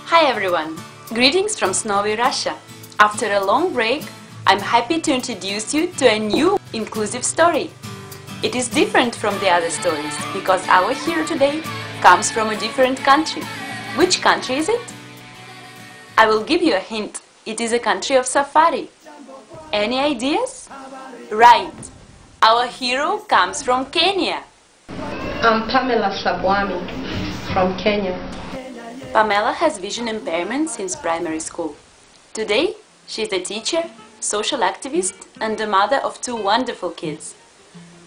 Hi everyone! Greetings from snowy Russia. After a long break, I'm happy to introduce you to a new inclusive story. It is different from the other stories because our hero today comes from a different country. Which country is it? I will give you a hint. It is a country of safari. Any ideas? Right! Our hero comes from Kenya. I'm Pamela Sabwami from Kenya. Pamela has vision impairment since primary school. Today, she is a teacher, social activist and the mother of two wonderful kids.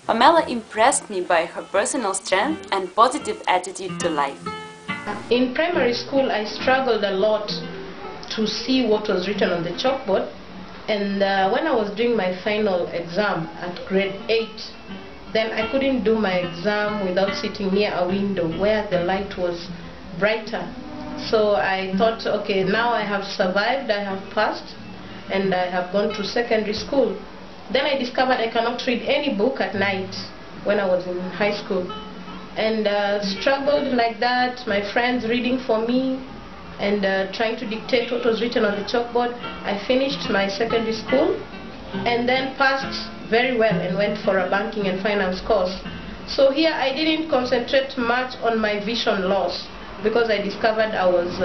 Pamela impressed me by her personal strength and positive attitude to life. In primary school, I struggled a lot to see what was written on the chalkboard. And when I was doing my final exam at grade 8, then I couldn't do my exam without sitting near a window where the light was brighter. So I thought, okay, now I have survived, I have passed, and I have gone to secondary school. Then I discovered I cannot read any book at night when I was in high school. And struggled like that, my friends reading for me and trying to dictate what was written on the chalkboard. I finished my secondary school and then passed very well and went for a banking and finance course. So here I didn't concentrate much on my vision loss because I discovered I was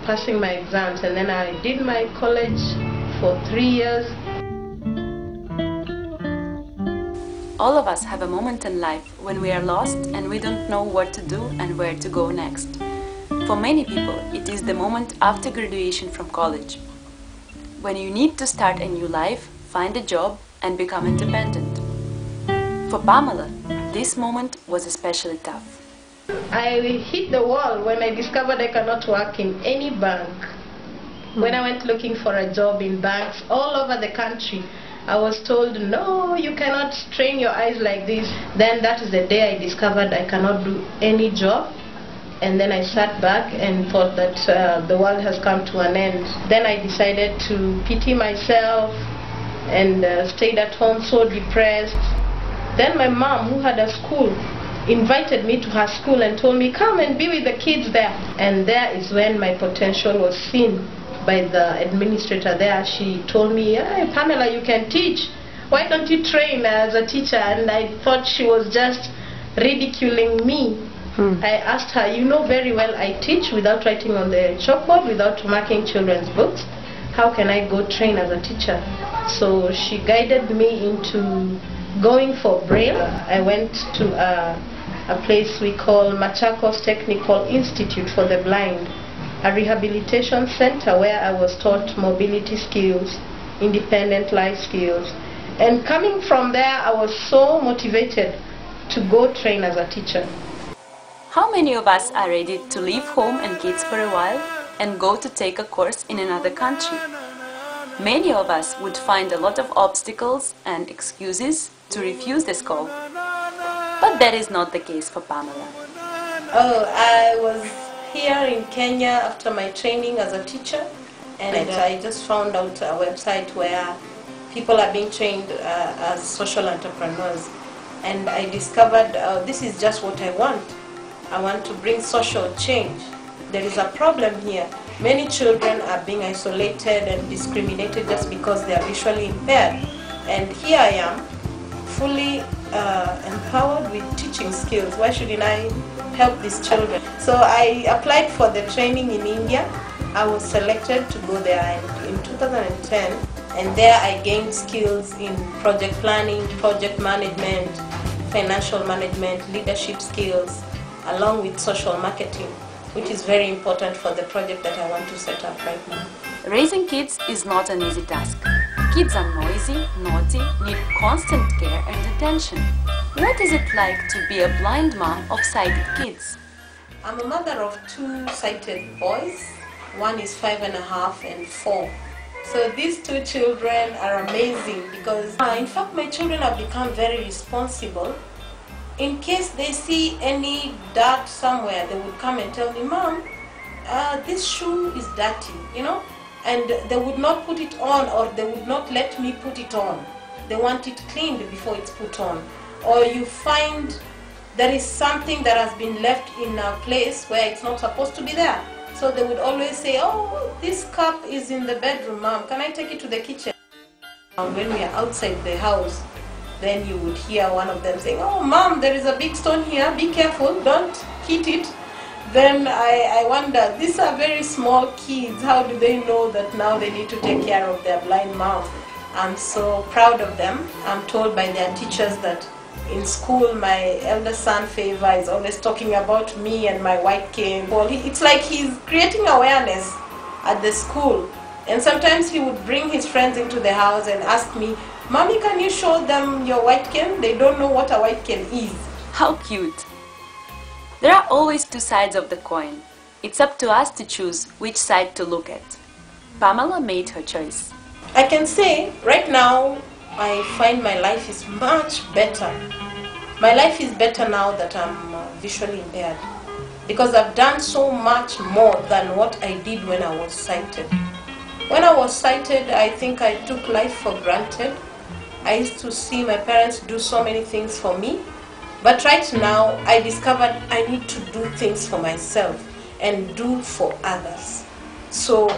passing my exams, and then I did my college for 3 years. All of us have a moment in life when we are lost and we don't know what to do and where to go next. For many people, it is the moment after graduation from college, when you need to start a new life, find a job and become independent. For Pamela, this moment was especially tough. I hit the wall when I discovered I cannot work in any bank. When I went looking for a job in banks all over the country, I was told, no, you cannot strain your eyes like this. Then that is the day I discovered I cannot do any job. And then I sat back and thought that the world has come to an end. Then I decided to pity myself and stayed at home so depressed. Then my mom, who had a school, invited me to her school and told me, come and be with the kids there. And there is when my potential was seen by the administrator there. She told me, hey, Pamela, you can teach. Why don't you train as a teacher? And I thought she was just ridiculing me. I asked her, you know very well I teach without writing on the chalkboard, without marking children's books. How can I go train as a teacher? So she guided me into going for Braille. I went to a place we call Machakos Technical Institute for the Blind, a rehabilitation center where I was taught mobility skills, independent life skills. And coming from there, I was so motivated to go train as a teacher. How many of us are ready to leave home and kids for a while and go to take a course in another country? Many of us would find a lot of obstacles and excuses to refuse this call. But that is not the case for Pamela. Oh, I was here in Kenya after my training as a teacher, and I just found out a website where people are being trained as social entrepreneurs. And I discovered this is just what I want. I want to bring social change. There is a problem here. Many children are being isolated and discriminated just because they are visually impaired. And here I am, fully empowered with teaching skills. Why shouldn't I help these children? So I applied for the training in India. I was selected to go there in 2010. And there I gained skills in project planning, project management, financial management, leadership skills, along with social marketing, which is very important for the project that I want to set up right now. Raising kids is not an easy task. Kids are noisy, naughty, need constant care and attention. What is it like to be a blind mom of sighted kids? I'm a mother of two sighted boys. One is 5.5 and 4. So these two children are amazing because, in fact, my children have become very responsible. In case they see any dirt somewhere, they would come and tell me, Mom, this shoe is dirty, you know, and they would not put it on, or they would not let me put it on. They want it cleaned before it's put on. Or you find there is something that has been left in a place where it's not supposed to be there. So they would always say, oh, this cup is in the bedroom, Mom. Can I take it to the kitchen? When we are outside the house, then you would hear one of them saying, oh, Mom, there is a big stone here. Be careful. Don't hit it. Then I wonder, these are very small kids. How do they know that now they need to take care of their blind mom? I'm so proud of them. I'm told by their teachers that in school, my elder son, Favor, is always talking about me and my white cane. Well, it's like he's creating awareness at the school. And sometimes he would bring his friends into the house and ask me, Mommy, can you show them your white cane? They don't know what a white cane is. How cute! There are always two sides of the coin. It's up to us to choose which side to look at. Pamela made her choice. I can say right now I find my life is much better. My life is better now that I'm visually impaired, because I've done so much more than what I did when I was sighted. When I was sighted, I think I took life for granted. I used to see my parents do so many things for me. But right now, I discovered I need to do things for myself and do for others. So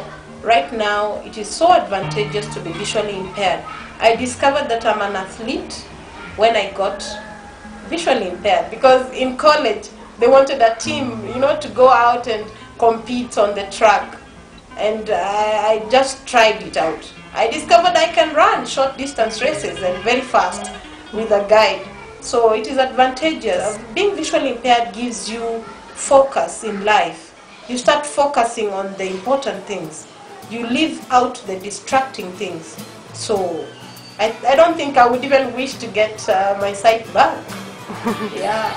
right now, it is so advantageous to be visually impaired. I discovered that I'm an athlete when I got visually impaired, because in college, they wanted a team, to go out and compete on the track. And I just tried it out. I discovered I can run short distance races and very fast with a guide. So it is advantageous. Being visually impaired gives you focus in life. You start focusing on the important things. You leave out the distracting things. So I don't think I would even wish to get my sight back. Yeah.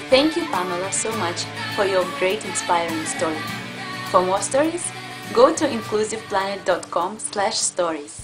Thank you, Pamela, so much for your great inspiring story. For more stories, go to inclusiveplanet.com/stories.